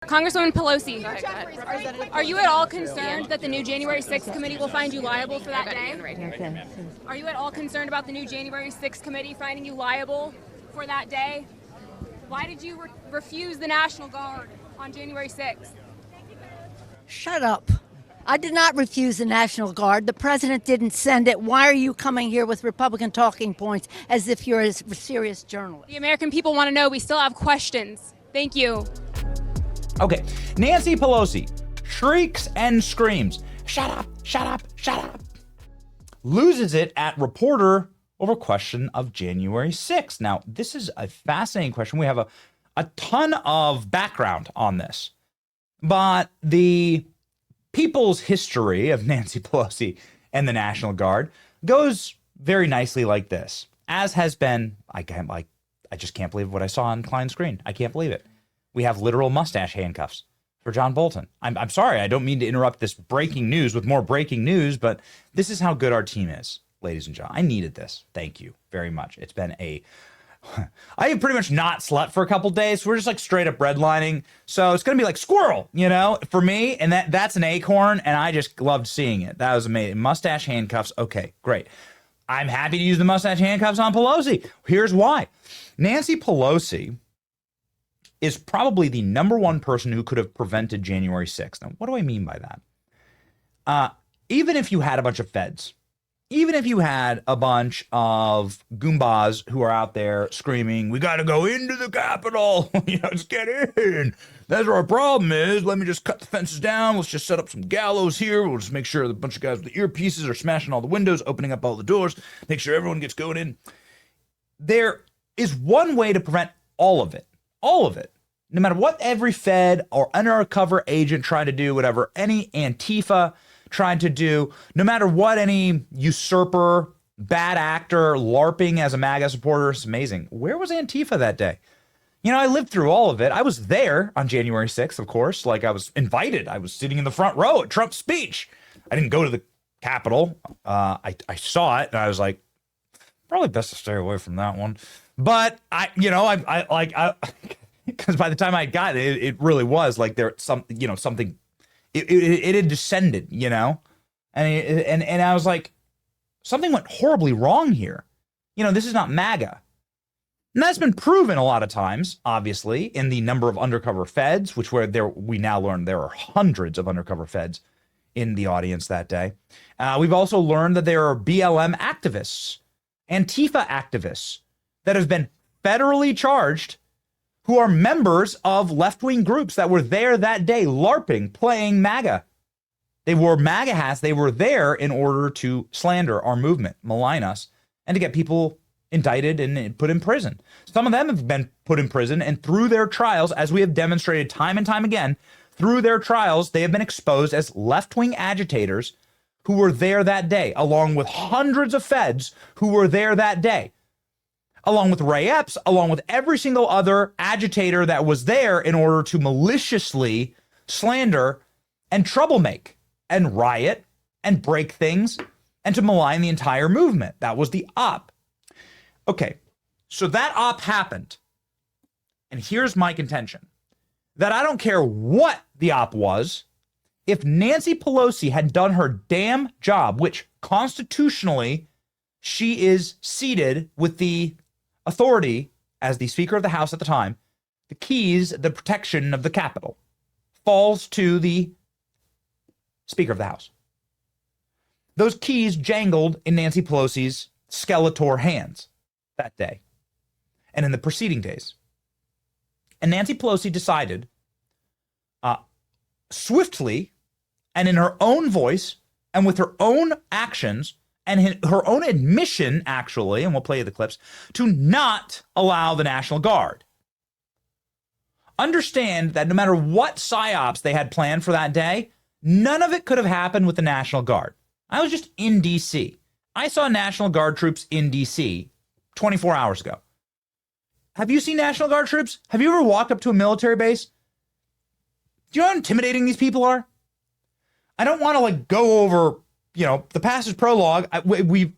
Congresswoman Pelosi, are you at all concerned that the new January 6th committee will find you liable for that day? Are you at all concerned about the new January 6th committee finding you liable for that day? Why did you refuse the National Guard on January 6th? Shut up. I did not refuse the National Guard. The president didn't send it. Why are you coming here with Republican talking points as if you're a serious journalist? The American people want to know. We still have questions. Thank you. Okay, Nancy Pelosi shrieks and screams, "Shut up, shut up, shut up." Loses it at reporter over question of January 6th. Now, this is a fascinating question. We have a ton of background on this. But the people's history of Nancy Pelosi and the National Guard goes very nicely like this. As has been, I just can't believe what I saw on Klein's screen. I can't believe it. We have literal mustache handcuffs for John Bolton. I'm sorry, I don't mean to interrupt this breaking news with more breaking news, but this is how good our team is, ladies and gentlemen. I needed this. Thank you very much. It's been I have pretty much not slept for a couple days. We're just like straight up redlining. So it's going to be like squirrel, for me. And that's an acorn. And I just loved seeing it. That was amazing. Mustache handcuffs. Okay, great. I'm happy to use the mustache handcuffs on Pelosi. Here's why. Nancy Pelosi is probably the number one person who could have prevented January 6th. Now, what do I mean by that? Even if you had a bunch of feds, even if you had a bunch of Goombas who are out there screaming, "We got to go into the Capitol, let's get in. That's where our problem is. Let me just cut the fences down. Let's just set up some gallows here. We'll just make sure a bunch of guys with the earpieces are smashing all the windows, opening up all the doors, make sure everyone gets going in." There is one way to prevent all of it. All of it. No matter what every Fed or undercover agent tried to do, whatever any Antifa tried to do, no matter what any usurper, bad actor, LARPing as a MAGA supporter, it's amazing. Where was Antifa that day? I lived through all of it. I was there on January 6th, of course. Like, I was invited. I was sitting in the front row at Trump's speech. I didn't go to the Capitol. I saw it and I was like, probably best to stay away from that one. But because by the time I got it, it really was like there something. It had descended, and I was like, something went horribly wrong here. This is not MAGA. And that's been proven a lot of times, obviously, in the number of undercover feds, we now learn there are hundreds of undercover feds in the audience that day. We've also learned that there are BLM activists, Antifa activists that have been federally charged who are members of left-wing groups that were there that day, LARPing, playing MAGA. They wore MAGA hats. They were there in order to slander our movement, malign us, and to get people indicted and put in prison. Some of them have been put in prison, and through their trials, as we have demonstrated time and time again, through their trials, they have been exposed as left-wing agitators who were there that day, along with hundreds of feds who were there that day, along with Ray Epps, along with every single other agitator that was there in order to maliciously slander and troublemaker and riot and break things and to malign the entire movement. That was the op. Okay, so that op happened. And here's my contention, that I don't care what the op was, if Nancy Pelosi had done her damn job, which constitutionally she is seated with the authority as the Speaker of the House at the time, the keys, the protection of the Capitol falls to the Speaker of the House. Those keys jangled in Nancy Pelosi's Skeletor hands that day and in the preceding days. And Nancy Pelosi decided swiftly and in her own voice and with her own actions and her own admission, actually, and we'll play you the clips, to not allow the National Guard. Understand that no matter what psyops they had planned for that day, none of it could have happened with the National Guard. I was just in D.C. I saw National Guard troops in D.C. 24 hours ago. Have you seen National Guard troops? Have you ever walked up to a military base? Do you know how intimidating these people are? I don't want to go over the pastor's prologue. We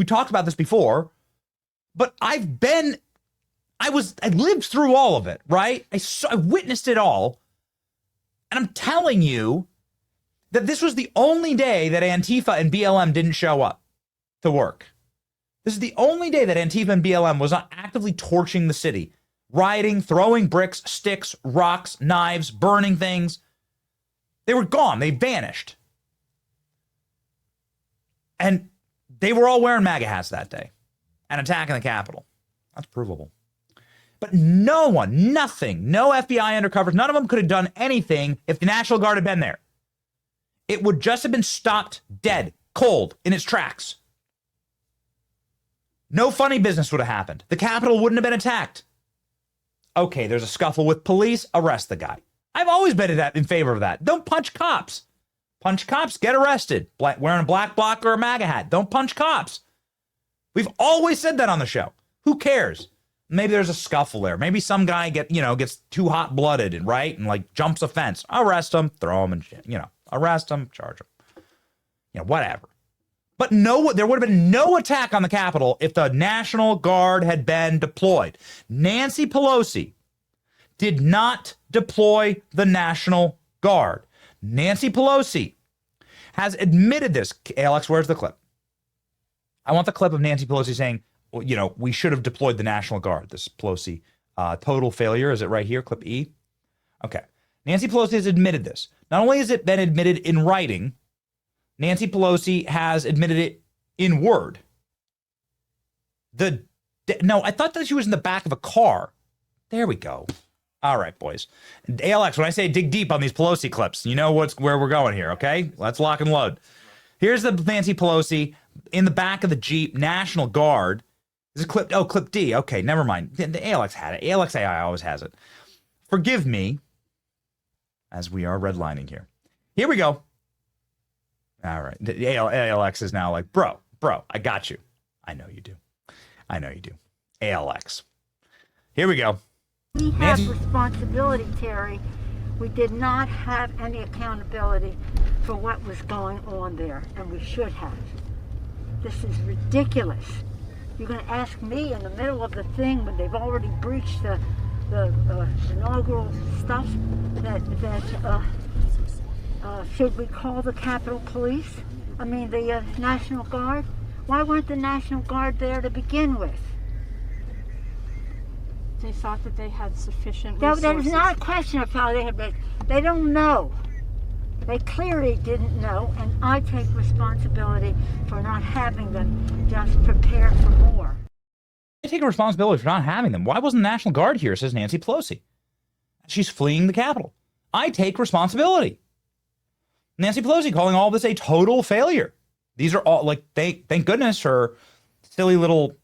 talked about this before, but I lived through all of it, right? I witnessed it all. And I'm telling you that this was the only day that Antifa and BLM didn't show up to work. This is the only day that Antifa and BLM was not actively torching the city, rioting, throwing bricks, sticks, rocks, knives, burning things. They were gone. They vanished. And they were all wearing MAGA hats that day and attacking the Capitol. That's provable. But no one, nothing, no FBI undercovers, none of them could have done anything if the National Guard had been there. It would just have been stopped dead, cold, in its tracks. No funny business would have happened. The Capitol wouldn't have been attacked. Okay, there's a scuffle with police, arrest the guy. I've always been in favor of that. Don't punch cops. Punch cops, get arrested. Wearing a black block or a MAGA hat. Don't punch cops. We've always said that on the show. Who cares? Maybe there's a scuffle there. Maybe some guy gets too hot-blooded and like jumps a fence. Arrest him, throw him, and arrest him, charge him. Whatever. But no, there would have been no attack on the Capitol if the National Guard had been deployed. Nancy Pelosi did not deploy the National Guard. Nancy Pelosi has admitted this. Alex, where's the clip? I want the clip of Nancy Pelosi saying, we should have deployed the National Guard. This Pelosi total failure. Is it right here? Clip E? Okay. Nancy Pelosi has admitted this. Not only has it been admitted in writing, Nancy Pelosi has admitted it in word. No, I thought that she was in the back of a car. There we go. All right, boys. ALX, when I say dig deep on these Pelosi clips, you know where we're going here, okay? Let's lock and load. Here's the Nancy Pelosi in the back of the Jeep, National Guard. Is it clip? Oh, clip D. Okay, never mind. The ALX had it. ALX AI always has it. Forgive me, as we are redlining here. Here we go. All right. The ALX is now like, bro, I got you. I know you do. ALX. Here we go. We have responsibility, Terry. We did not have any accountability for what was going on there, and we should have. This is ridiculous. You're going to ask me in the middle of the thing when they've already breached the inaugural stuff that should we call the Capitol Police? I mean, the National Guard? Why weren't the National Guard there to begin with? They thought that they had sufficient resources. That is not a question of how they had. They don't know. They clearly didn't know, and I take responsibility for not having them just prepare for more. I take responsibility for not having them. Why wasn't the National Guard here, says Nancy Pelosi. She's fleeing the Capitol. I take responsibility. Nancy Pelosi calling all this a total failure. These are all, thank goodness her silly little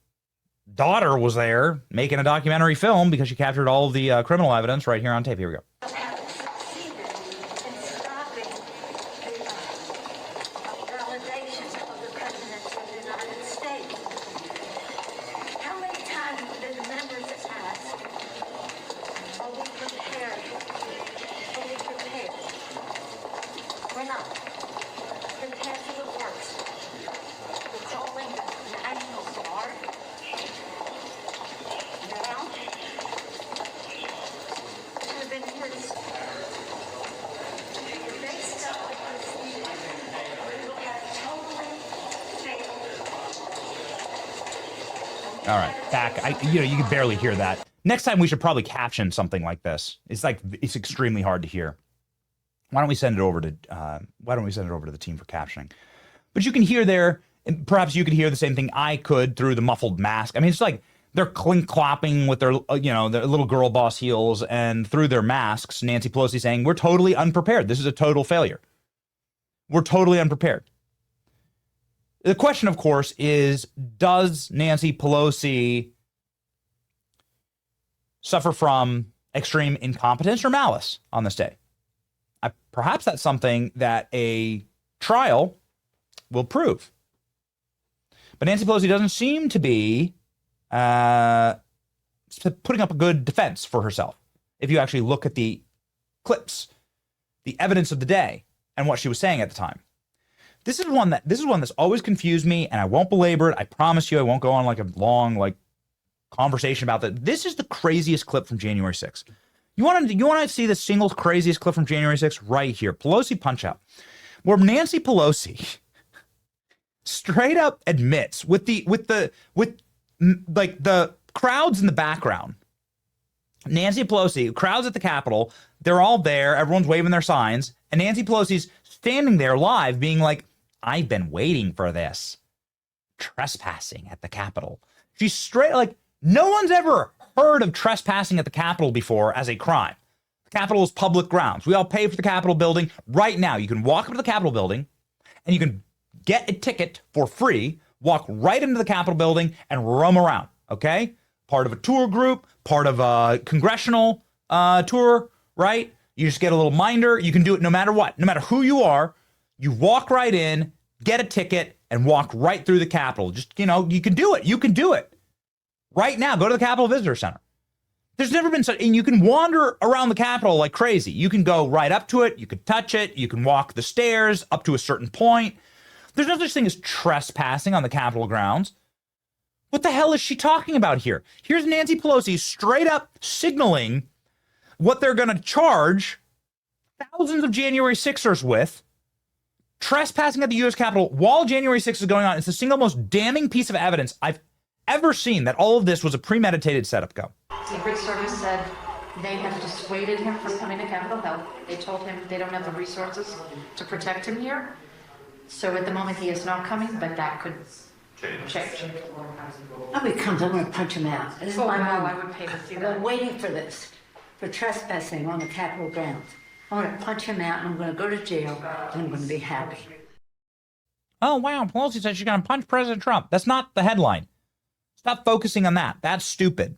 daughter was there making a documentary film because she captured all of the criminal evidence right here on tape. Here we go. All right, back. You can barely hear that. Next time we should probably caption something like this. It's extremely hard to hear. Why don't we send it over to the team for captioning? But you can hear there, and perhaps you could hear the same thing I could through the muffled mask. I mean, it's like they're clink-clopping with their little girl boss heels, and through their masks, Nancy Pelosi saying, we're totally unprepared. This is a total failure. We're totally unprepared. The question, of course, is, does Nancy Pelosi suffer from extreme incompetence or malice on this day? Perhaps that's something that a trial will prove. But Nancy Pelosi doesn't seem to be putting up a good defense for herself. If you actually look at the clips, the evidence of the day, and what she was saying at the time. This is one that's always confused me, and I won't belabor it. I promise you I won't go on like a long conversation about that. This is the craziest clip from January 6th. You want to see the single craziest clip from January 6th? Right here. Pelosi punch out. Where Nancy Pelosi straight up admits with the crowds in the background. Nancy Pelosi, crowds at the Capitol, they're all there, everyone's waving their signs, and Nancy Pelosi's standing there live being like, I've been waiting for this. Trespassing at the Capitol. She's straight like, no one's ever heard of trespassing at the Capitol before as a crime. The Capitol is public grounds. We all pay for the Capitol building. Right now, you can walk up to the Capitol building and you can get a ticket for free, walk right into the Capitol building and roam around, okay? Part of a tour group, part of a congressional tour, right? You just get a little minder. You can do it no matter what, no matter who you are. You walk right in, get a ticket, and walk right through the Capitol. Just, you can do it. You can do it. Right now, go to the Capitol Visitor Center. There's never been such, and you can wander around the Capitol like crazy. You can go right up to it. You can touch it. You can walk the stairs up to a certain point. There's no such thing as trespassing on the Capitol grounds. What the hell is she talking about here? Here's Nancy Pelosi straight up signaling what they're going to charge thousands of January 6ers with, trespassing at the U.S. Capitol while January 6th is going on. It's the single most damning piece of evidence I've ever seen that all of this was a premeditated setup. Go. Secret Service said they have dissuaded him from coming to Capitol Hill. They told him they don't have the resources to protect him here. So at the moment he is not coming, but that could change. Oh, he comes, I'm going to punch him out. This is my wow, moment. I would pay to see I've that. been waiting for this, for trespassing on the Capitol grounds. I'm going to punch him out, and I'm going to go to jail, and I'm going to be happy. Oh, wow. Pelosi said she's going to punch President Trump. That's not the headline. Stop focusing on that. That's stupid.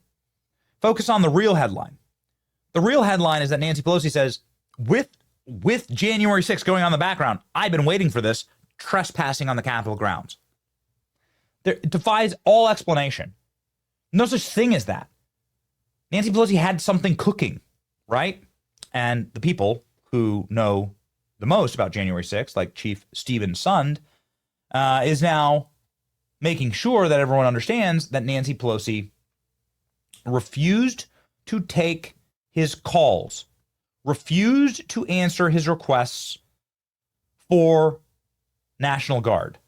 Focus on the real headline. The real headline is that Nancy Pelosi says, with January 6th going on in the background, I've been waiting for this, trespassing on the Capitol grounds. It defies all explanation. No such thing as that. Nancy Pelosi had something cooking, right? And the people who know the most about January 6th, like Chief Stephen Sund, is now making sure that everyone understands that Nancy Pelosi refused to take his calls, refused to answer his requests for National Guard.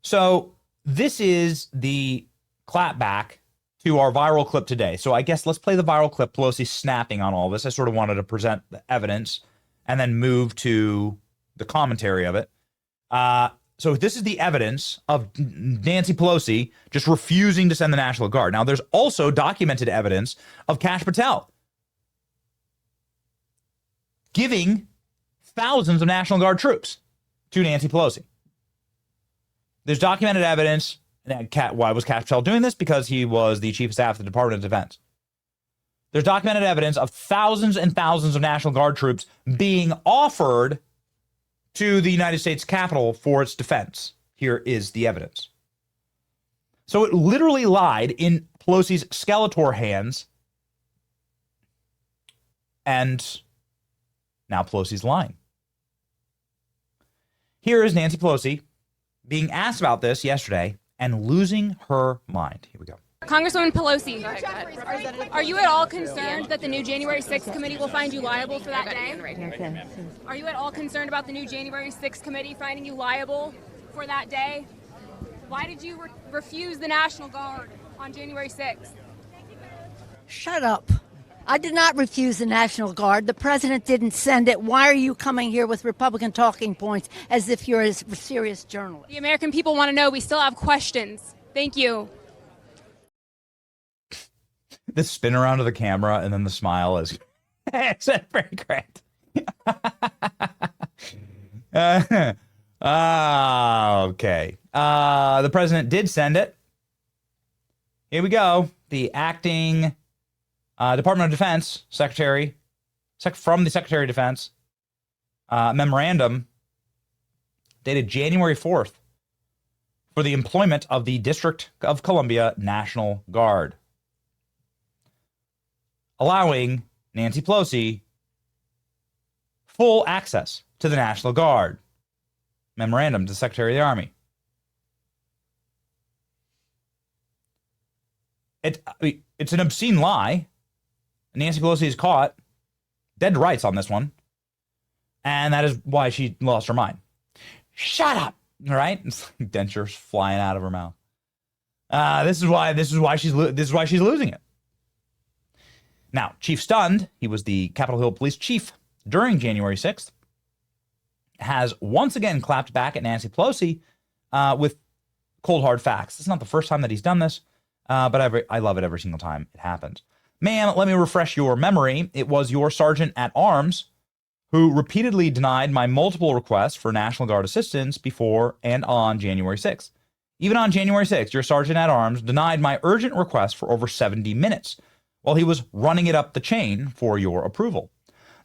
So this is the clapback to our viral clip today. So I guess let's play the viral clip, Pelosi snapping on all this. I sort of wanted to present the evidence and then move to the commentary of it. So this is the evidence of Nancy Pelosi just refusing to send the National Guard. Now, there's also documented evidence of Kash Patel giving thousands of National Guard troops to Nancy Pelosi. There's documented evidence. Why was Kash Patel doing this? Because he was the chief of staff of the Department of Defense. There's documented evidence of thousands and thousands of National Guard troops being offered to the United States Capitol for its defense. Here is the evidence. So it literally lied in Pelosi's Skeletor hands, and now Pelosi's lying. Here is Nancy Pelosi being asked about this yesterday and losing her mind. Here we go. Congresswoman Pelosi, are you at all concerned that the new January 6th committee will find you liable for that day? Are you at all concerned about the new January 6th committee finding you liable for that day? Why did you refuse the National Guard on January 6th? Shut up. I did not refuse the National Guard. The president didn't send it. Why are you coming here with Republican talking points as if you're a serious journalist? The American people want to know. We still have questions. Thank you. The spin around to the camera and then the smile is it's very great. Okay. The president did send it. Here we go. The acting Department of Defense secretary from the Secretary of Defense memorandum dated January 4th for the employment of the District of Columbia National Guard, allowing Nancy Pelosi full access to the National Guard. Memorandum to the Secretary of the Army. It's an obscene lie. Nancy Pelosi is caught dead to rights on this one. And that is why she lost her mind. Shut up. All right. Dentures flying out of her mouth. This is why she's losing it. Now, Chief Stund, he was the Capitol Hill police chief during January 6th, has once again clapped back at Nancy Pelosi with cold, hard facts. It's not the first time that he's done this, but I love it every single time it happens. Ma'am, let me refresh your memory. It was your sergeant at arms who repeatedly denied my multiple requests for National Guard assistance before and on January 6th. Even on January 6th, your sergeant at arms denied my urgent request for over 70 minutes while he was running it up the chain for your approval.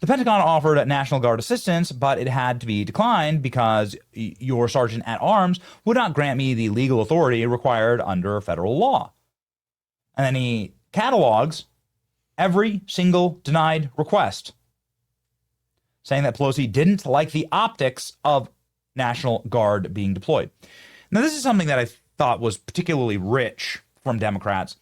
The Pentagon offered National Guard assistance, but it had to be declined because your sergeant at arms would not grant me the legal authority required under federal law. And then he catalogs every single denied request, saying that Pelosi didn't like the optics of National Guard being deployed. Now, this is something that I thought was particularly rich from Democrats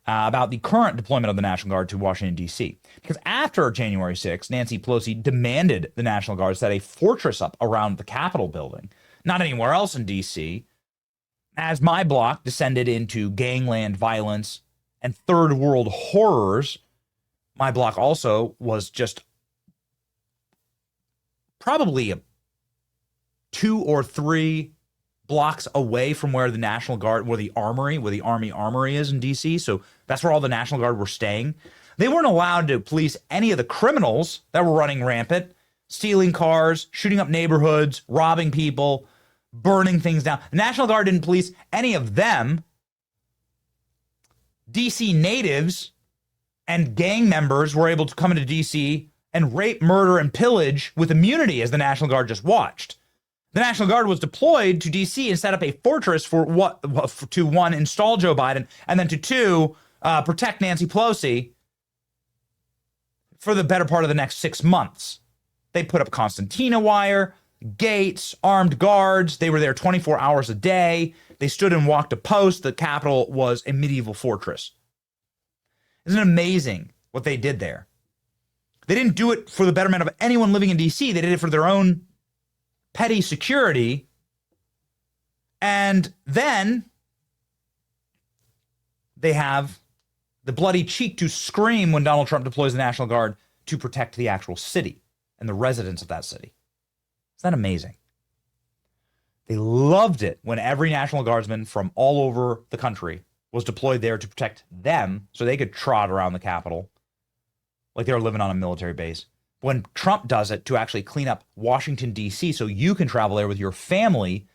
about the current deployment of the National Guard to Washington, D.C. Because after January 6th, Nancy Pelosi demanded the National Guard set a fortress up around the Capitol building, not anywhere else in D.C. As my block descended into gangland violence and third world horrors, my block also was just probably 2 or 3 blocks away from where the National Guard, where the Army Armory is in D.C. So that's where all the National Guard were staying. They weren't allowed to police any of the criminals that were running rampant, stealing cars, shooting up neighborhoods, robbing people, burning things down. The National Guard didn't police any of them. D.C. natives and gang members were able to come into D.C. and rape, murder, and pillage with immunity as the National Guard just watched. The National Guard was deployed to D.C. and set up a fortress to one, install Joe Biden, and then to 2, protect Nancy Pelosi for the better part of the next 6 months. They put up concertina wire, gates, armed guards. They were there 24 hours a day. They stood and walked a post. The Capitol was a medieval fortress. Isn't it amazing what they did there? They didn't do it for the betterment of anyone living in D.C. They did it for their own petty security. And then they have the bloody cheek to scream when Donald Trump deploys the National Guard to protect the actual city and the residents of that city. Isn't that amazing? They loved it when every National Guardsman from all over the country was deployed there to protect them so they could trot around the Capitol like they were living on a military base. When Trump does it to actually clean up Washington, D.C., so you can travel there with your family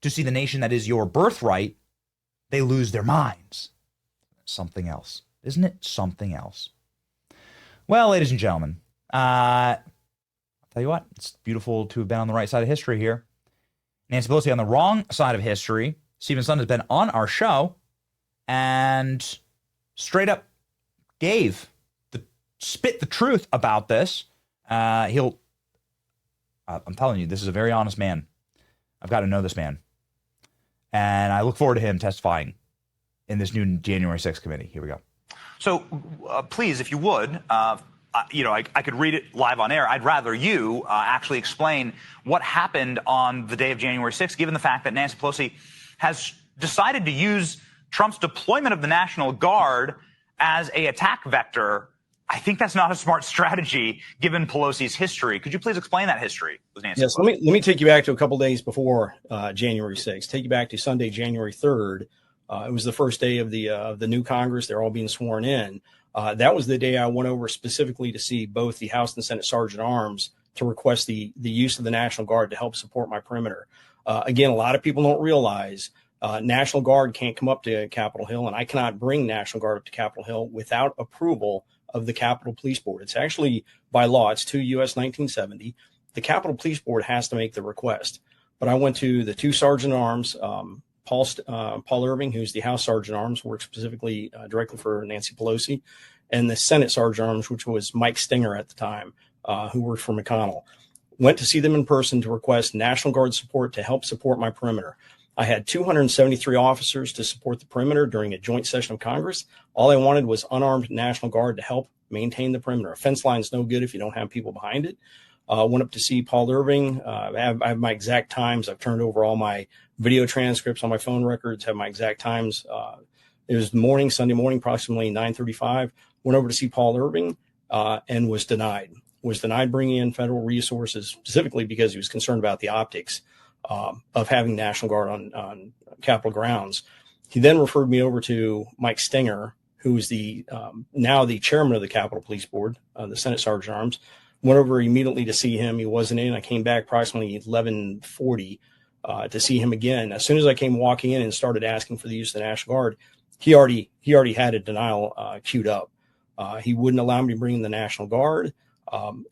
to see the nation that is your birthright, they lose their minds. Something else. Isn't it something else? Well, ladies and gentlemen, I'll tell you what, it's beautiful to have been on the right side of history here. Nancy Pelosi on the wrong side of history. Stephen Stund has been on our show and straight up spit the truth about this. I'm telling you, this is a very honest man. I've got to know this man. And I look forward to him testifying in this new January 6th committee. Here we go. So please, if you would, I could read it live on air. I'd rather you actually explain what happened on the day of January 6th, given the fact that Nancy Pelosi has decided to use Trump's deployment of the National Guard as an attack vector. I think that's not a smart strategy given Pelosi's history. Could you please explain that history with Nancy? Yes, let me take you back to a couple days before January 6th. Take you back to Sunday, January 3rd. It was the first day of the new Congress. They're all being sworn in. That was the day I went over specifically to see both the House and Senate Sergeant at Arms to request the use of the National Guard to help support my perimeter. Again, a lot of people don't realize National Guard can't come up to Capitol Hill, and I cannot bring National Guard up to Capitol Hill without approval of the Capitol Police Board. It's actually by law, it's 2 U.S. 1970. The Capitol Police Board has to make the request. But I went to the 2 Sergeant at Arms, Paul Irving, who's the House Sergeant at Arms, worked specifically directly for Nancy Pelosi, and the Senate Sergeant at Arms, which was Mike Stinger at the time, who worked for McConnell. Went to see them in person to request National Guard support to help support my perimeter. I had 273 officers to support the perimeter during a joint session of Congress. All I wanted was unarmed National Guard to help maintain the perimeter. A fence line is no good if you don't have people behind it. Went up to see Paul Irving. I have my exact times. I've turned over all my video transcripts on my phone records, have my exact times. It was morning, Sunday morning, approximately 9:35. Went over to see Paul Irving and was denied. Was denied bringing in federal resources, specifically because he was concerned about the optics of having National Guard on Capitol grounds. He then referred me over to Mike Stenger, who is the now the chairman of the Capitol Police Board, the Senate Sergeant at Arms. Went over immediately to see him. He wasn't in. I came back approximately 11:40 to see him again. As soon as I came walking in and started asking for the use of the National Guard, he already had a denial queued up. He wouldn't allow me to bring in the National Guard.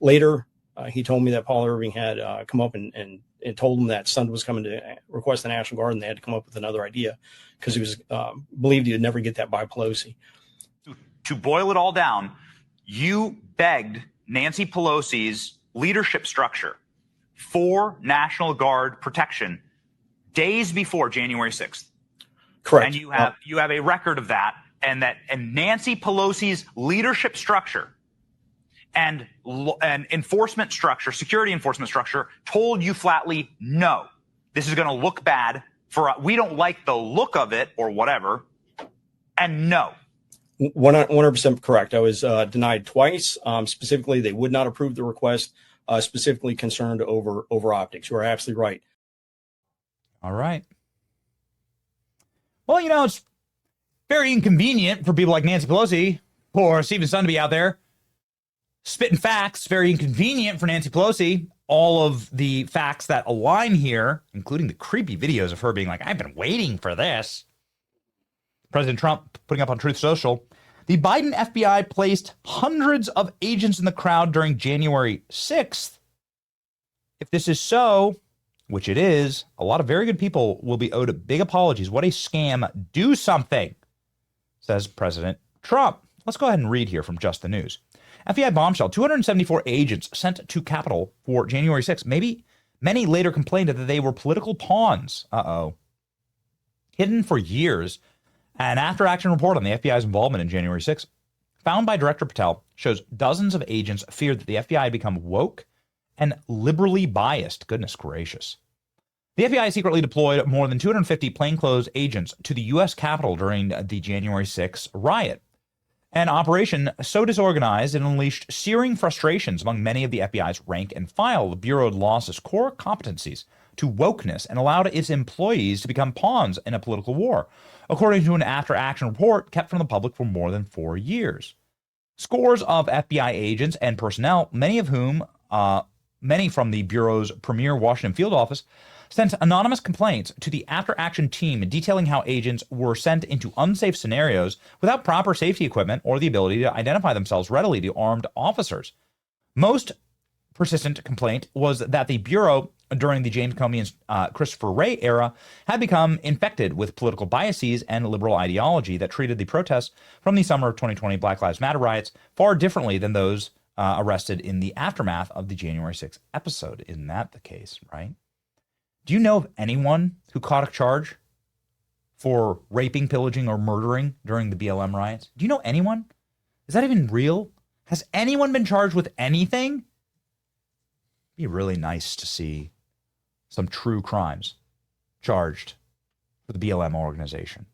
Later, he told me that Paul Irving had come up and told him that Sunday was coming to request the National Guard, and they had to come up with another idea because he was believed he would never get that by Pelosi. To boil it all down, you begged Nancy Pelosi's leadership structure for National Guard protection days before January 6th. Correct. And you have a record of that, and Nancy Pelosi's leadership structure and enforcement structure, security enforcement structure, told you flatly, no, this is going to look bad we don't like the look of it or whatever, and no. 100% correct. I was denied twice. Specifically, they would not approve the request, specifically concerned over optics. You are absolutely right. All right. Well, it's very inconvenient for people like Nancy Pelosi or Stephen Son to be out there spitting facts. Very inconvenient for Nancy Pelosi. All of the facts that align here, including the creepy videos of her being like, I've been waiting for this. President Trump putting up on Truth Social, the Biden FBI placed hundreds of agents in the crowd during January 6th. If this is so, which it is, a lot of very good people will be owed big apologies. What a scam. Do something, says President Trump. Let's go ahead and read here from Just the News. FBI bombshell, 274 agents sent to Capitol for January 6th. Maybe many later complained that they were political pawns. Hidden for years. An after-action report on the FBI's involvement in January 6th, found by Director Patel, shows dozens of agents feared that the FBI had become woke and liberally biased. Goodness gracious. The FBI secretly deployed more than 250 plainclothes agents to the U.S. Capitol during the January 6th riot. An operation so disorganized it unleashed searing frustrations among many of the FBI's rank and file. The Bureau had lost its core competencies to wokeness and allowed its employees to become pawns in a political war, according to an after-action report kept from the public for more than 4 years. Scores of FBI agents and personnel, many from the Bureau's premier Washington field office, sent anonymous complaints to the after-action team detailing how agents were sent into unsafe scenarios without proper safety equipment or the ability to identify themselves readily to armed officers. Most persistent complaint was that the Bureau, during the James Comey and Christopher Wray era, had become infected with political biases and liberal ideology that treated the protests from the summer of 2020 Black Lives Matter riots far differently than those arrested in the aftermath of the January 6th episode. Isn't that the case, right? Do you know of anyone who caught a charge for raping, pillaging, or murdering during the BLM riots? Do you know anyone? Is that even real? Has anyone been charged with anything? It'd be really nice to see some true crimes charged for the BLM organization.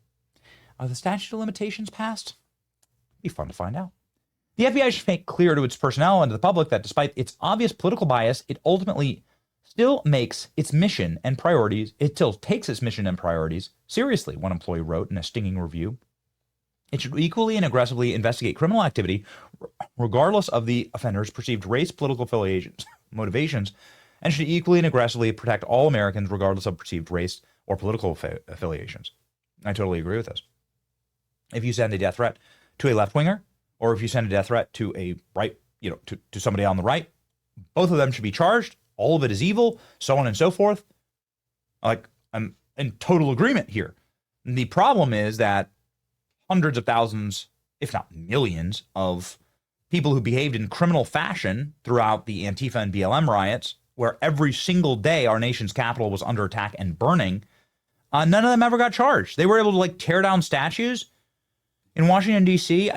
Are the statute of limitations passed? It'd be fun to find out. The FBI should make clear to its personnel and to the public that despite its obvious political bias, it ultimately still makes its mission and priorities, it still takes its mission and priorities seriously, one employee wrote in a stinging review. It should equally and aggressively investigate criminal activity, regardless of the offender's perceived race, political affiliations, motivations, and should equally and aggressively protect all Americans, regardless of perceived race or political affiliations. I totally agree with this. If you send a death threat to a left-winger, or if you send a death threat to a right, to somebody on the right, both of them should be charged. All of it is evil, so on and so forth. Like, I'm in total agreement here. And the problem is that hundreds of thousands, if not millions, of people who behaved in criminal fashion throughout the Antifa and BLM riots, where every single day our nation's capital was under attack and burning, none of them ever got charged. They were able to tear down statues in Washington, D.C.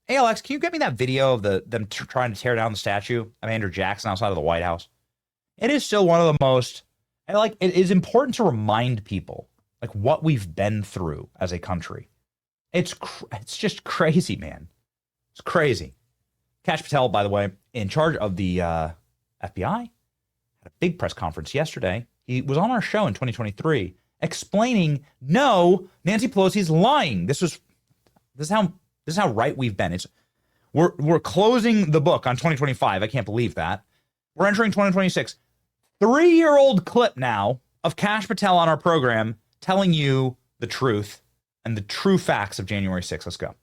Hey, Alex, can you get me that video of them trying to tear down the statue of Andrew Jackson outside of the White House? It is still one of the most, and like, it is important to remind people like what we've been through as a country. It's just crazy, man. It's crazy. Kash Patel, by the way, in charge of the FBI, had a big press conference yesterday. He was on our show in 2023 explaining, no, Nancy Pelosi's lying. This is how right we've been. We're closing the book on 2025. I can't believe that. We're entering 2026. 3-year-old clip now of Kash Patel on our program telling you the truth and the true facts of January 6th. Let's go.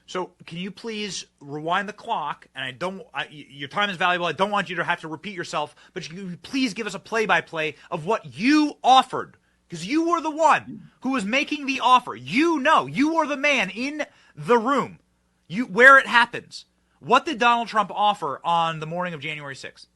So can you please rewind the clock? And your time is valuable. I don't want you to have to repeat yourself, but you can please give us a play-by-play of what you offered, because you were the one who was making the offer. You know, you were the man in the room, where it happens. What did Donald Trump offer on the morning of January 6th?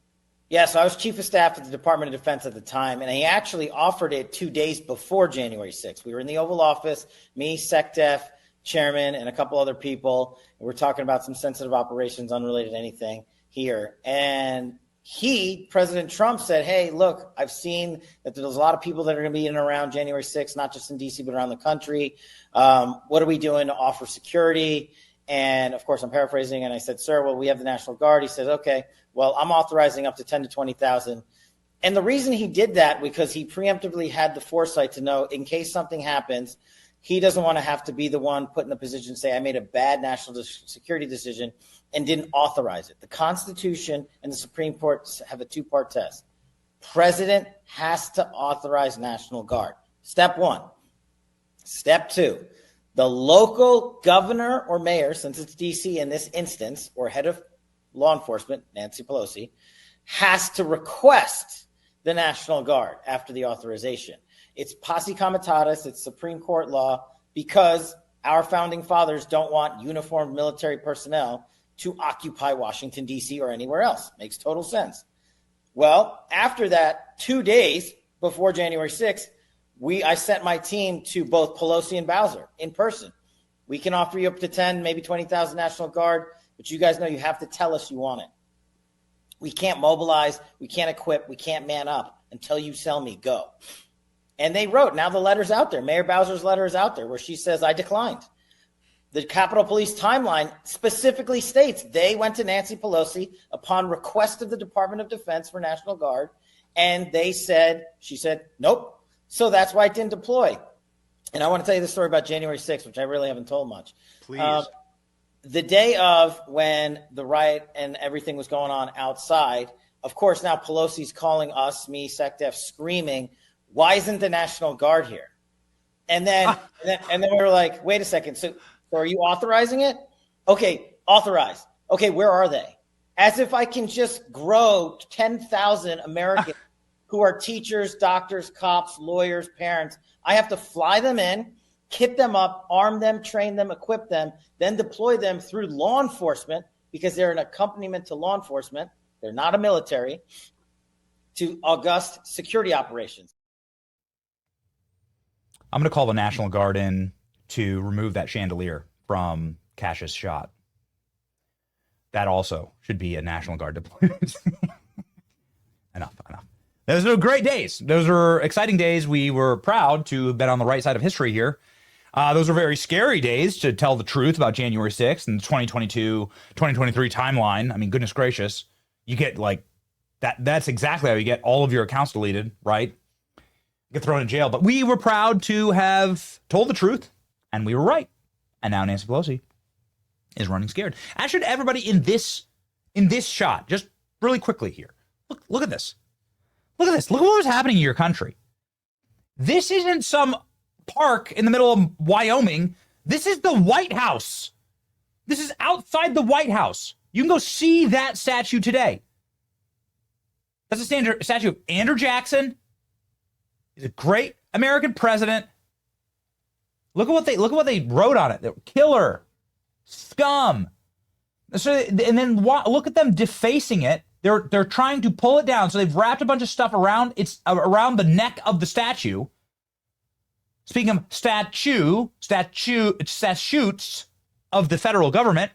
Yeah, so I was chief of staff at the Department of Defense at the time, and he actually offered it 2 days before January 6th. We were in the Oval Office, me, SecDef, chairman, and a couple other people. And we're talking about some sensitive operations unrelated to anything here. And President Trump said, hey, look, I've seen that there's a lot of people that are going to be in and around January 6th, not just in D.C., but around the country. What are we doing to offer security? And, of course, I'm paraphrasing, and I said, sir, well, we have the National Guard. He said, okay, well, I'm authorizing up to 10 to 20,000. And the reason he did that, because he preemptively had the foresight to know in case something happens, he doesn't want to have to be the one put in a position to say, I made a bad national security decision and didn't authorize it. The Constitution and the Supreme Court have a 2-part test. President has to authorize National Guard. Step 1. Step 2. The local governor or mayor, since it's D.C. in this instance, or head of law enforcement, Nancy Pelosi, has to request the National Guard after the authorization. It's posse comitatus, it's Supreme Court law, because our founding fathers don't want uniformed military personnel to occupy Washington, D.C. or anywhere else. Makes total sense. Well, after that, 2 days before January 6th, I sent my team to both Pelosi and Bowser in person. We can offer you up to 10, maybe 20,000 National Guard, but you guys know you have to tell us you want it. We can't mobilize, we can't equip, we can't man up until you sell me, go. And they wrote, now the letter's out there. Mayor Bowser's letter is out there where she says, I declined. The Capitol Police timeline specifically states they went to Nancy Pelosi upon request of the Department of Defense for National Guard, and she said, nope. So that's why it didn't deploy. And I want to tell you the story about January 6th, which I really haven't told much. Please. The day of when the riot and everything was going on outside, of course, now Pelosi's calling us, me, SecDef, screaming, why isn't the National Guard here? And then we were like, wait a second. So are you authorizing it? Okay, authorized. Okay, where are they? As if I can just grow 10,000 Americans who are teachers, doctors, cops, lawyers, parents. I have to fly them in, kit them up, arm them, train them, equip them, then deploy them through law enforcement, because they're an accompaniment to law enforcement. They're not a military, to august security operations. I'm going to call the National Guard in to remove that chandelier from Kash's shot. That also should be a National Guard deployment. Enough. Those are great days. Those are exciting days. We were proud to have been on the right side of history here. Those are very scary days, to tell the truth about January 6th and the 2022, 2023 timeline. I mean, goodness gracious. You get like that. That's exactly how you get all of your accounts deleted, right? You get thrown in jail. But we were proud to have told the truth, and we were right. And now Nancy Pelosi is running scared. As should everybody in this shot. Just really quickly here. Look at this. Look at this. Look at what was happening in your country. This isn't some park in the middle of Wyoming. This is the White House. This is outside the White House. You can go see that statue today. That's a statue of Andrew Jackson. He's a great American president. Look at what they wrote on it. They're killer, scum. So, and then look at them defacing it. They're trying to pull it down. So they've wrapped a bunch of stuff around the neck of the statue. Speaking of statutes of the federal government,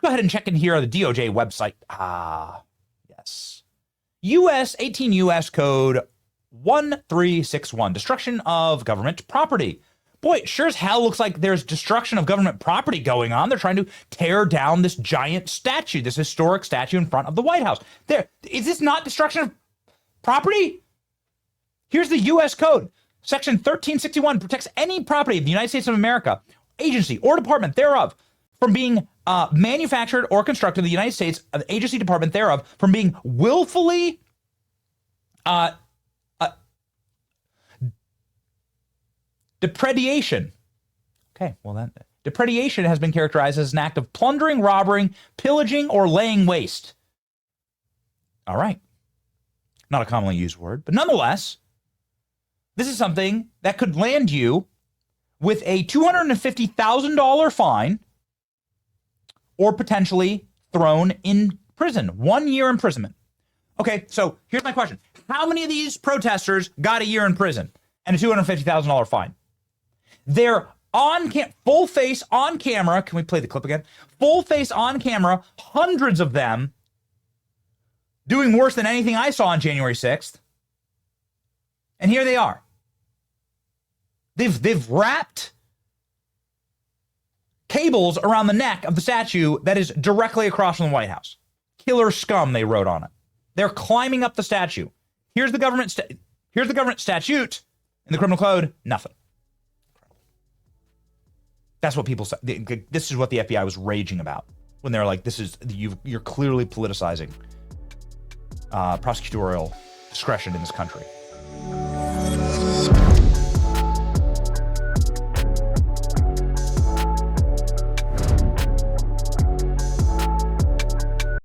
go ahead and check in here on the DOJ website. Yes. 18 U.S. Code 1361, destruction of government property. Boy, it sure as hell looks like there's destruction of government property going on. They're trying to tear down this giant statue, this historic statue in front of the White House. Is this not destruction of property? Here's the U.S. Code. Section 1361 protects any property of the United States of America, agency, or department thereof from being manufactured or constructed in the United States, an agency, department thereof, from being willfully depredation. Okay, well, that depredation has been characterized as an act of plundering, robbing, pillaging, or laying waste. All right. Not a commonly used word, but nonetheless, this is something that could land you with a $250,000 fine or potentially thrown in prison, 1 year imprisonment. Okay, so here's my question. How many of these protesters got a year in prison and a $250,000 fine? They're full face on camera. Can we play the clip again? Full face on camera, hundreds of them doing worse than anything I saw on January 6th. And here they are. They've wrapped cables around the neck of the statue that is directly across from the White House. Killer scum, they wrote on it. They're climbing up the statue. Here's the government statute in the criminal code. Nothing. That's what people say. This is what the FBI was raging about when they're like, you're clearly politicizing prosecutorial discretion in this country.